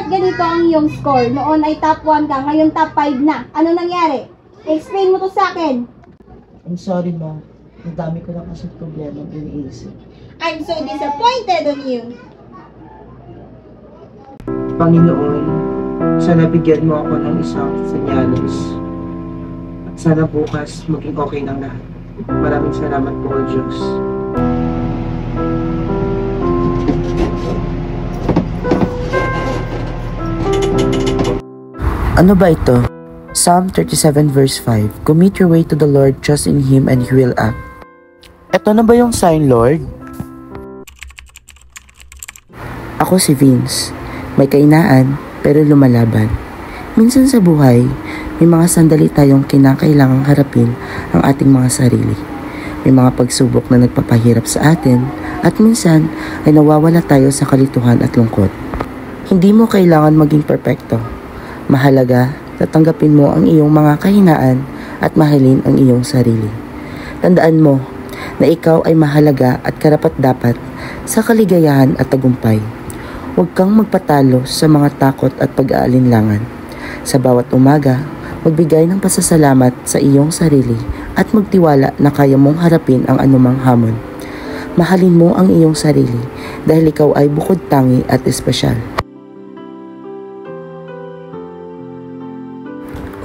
Bakit ganito ang iyong score? Noon ay top 1 ka, ngayon top 5 na. Ano nangyari? Explain mo to sa akin. I'm sorry, ma. Ang dami ko na kasi problema ang iniisip. I'm so disappointed on you. Panginoon, sana bigyan mo ako ng isang senyales. At sana bukas maging okay ng lahat. Maraming salamat po, O Diyos. Ano ba ito? Psalm 37 verse 5. Commit your way to the Lord, trust in Him, and He will act. Ito na ba yung sign, Lord? Ako si Vince. May kainaan, pero lumalaban. Minsan sa buhay, may mga sandali tayong kinakailangang harapin ang ating mga sarili. May mga pagsubok na nagpapahirap sa atin, at minsan ay nawawala tayo sa kalituhan at lungkot. Hindi mo kailangan maging perpekto. Mahalaga, tatanggapin mo ang iyong mga kahinaan at mahalin ang iyong sarili. Tandaan mo na ikaw ay mahalaga at karapat-dapat sa kaligayahan at tagumpay. Huwag kang magpatalo sa mga takot at pag-aalinlangan. Sa bawat umaga, magbigay ng pasasalamat sa iyong sarili at magtiwala na kaya mong harapin ang anumang hamon. Mahalin mo ang iyong sarili dahil ikaw ay bukod tangi at espesyal.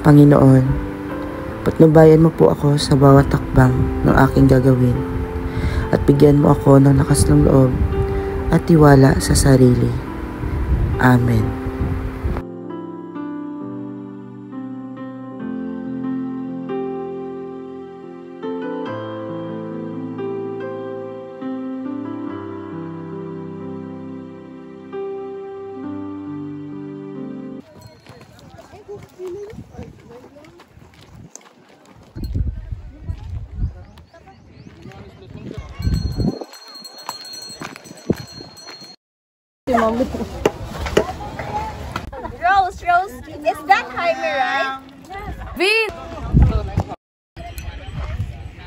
Panginoon, patnubayan mo po ako sa bawat takbang ng aking gagawin at bigyan mo ako ng lakas ng loob at tiwala sa sarili. Amen. Rose, is that Jaime, right? Vin!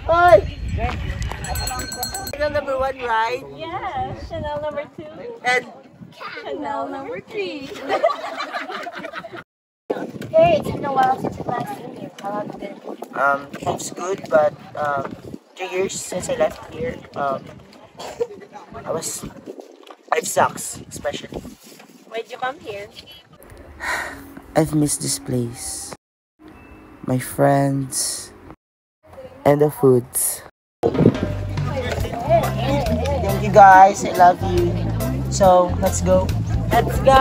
Hoy! Chanel number 1, right? Yeah, Chanel number 2. And Chanel number 3. Hey, it's been a while since I've last seen you. How have you been? it's good, but 3 years since I left here, life sucks, especially. Why'd you come here? I've missed this place, my friends, and the foods. Thank you guys, I love you. So, let's go. Let's go!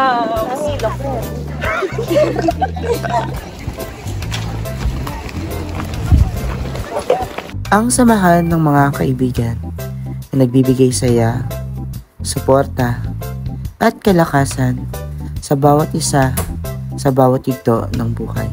Ang samahan ng mga kaibigan na nagbibigay saya, suporta, at kalakasan sa bawat isa sa bawat yugto ng buhay.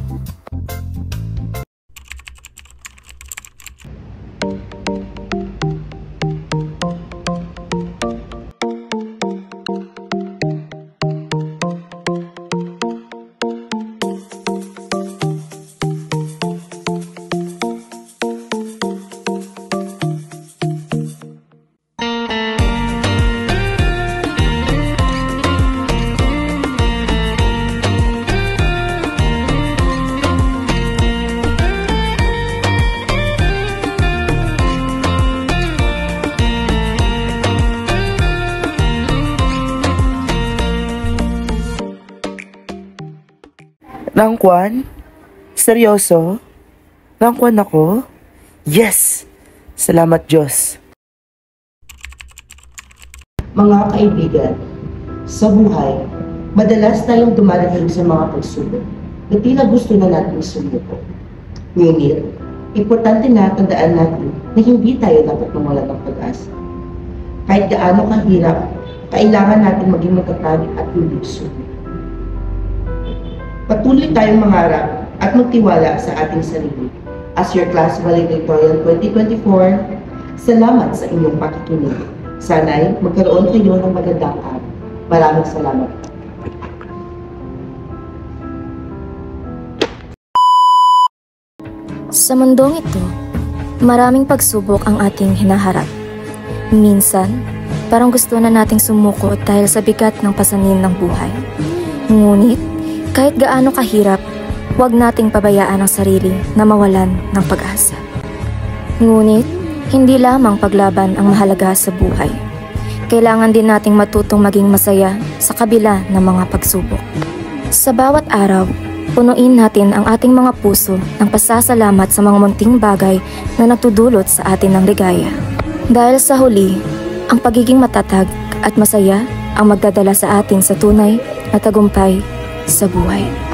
Rangkwan? Seryoso? Rangkwan ako? Yes! Salamat Diyos! Mga kaibigan, sa buhay, madalas tayong dumarating sa mga pagsubok na tila gusto na natin sumuko. Ngunit, importante na tandaan natin na hindi tayo dapat mawalan ng pag-asa. Kahit gaano kahirap, kailangan natin maging matatag at hindi sumuko. Patuloy tayong mangarap at magtiwala sa ating sarili. As your class valedictorian 2024, salamat sa inyong pakikinig. Sana'y magkaroon kayo ng magandang araw. Maraming salamat. Sa mundong ito, maraming pagsubok ang ating hinaharap. Minsan, parang gusto na nating sumuko dahil sa bigat ng pasanin ng buhay. Ngunit, kahit gaano kahirap, huwag nating pabayaan ang sarili na mawalan ng pag-asa. Ngunit, hindi lamang paglaban ang mahalaga sa buhay. Kailangan din nating matutong maging masaya sa kabila ng mga pagsubok. Sa bawat araw, punuin natin ang ating mga puso ng pasasalamat sa mga munting bagay na nagtudulot sa atin ng ligaya. Dahil sa huli, ang pagiging matatag at masaya ang magdadala sa atin sa tunay na tagumpay sa buhay.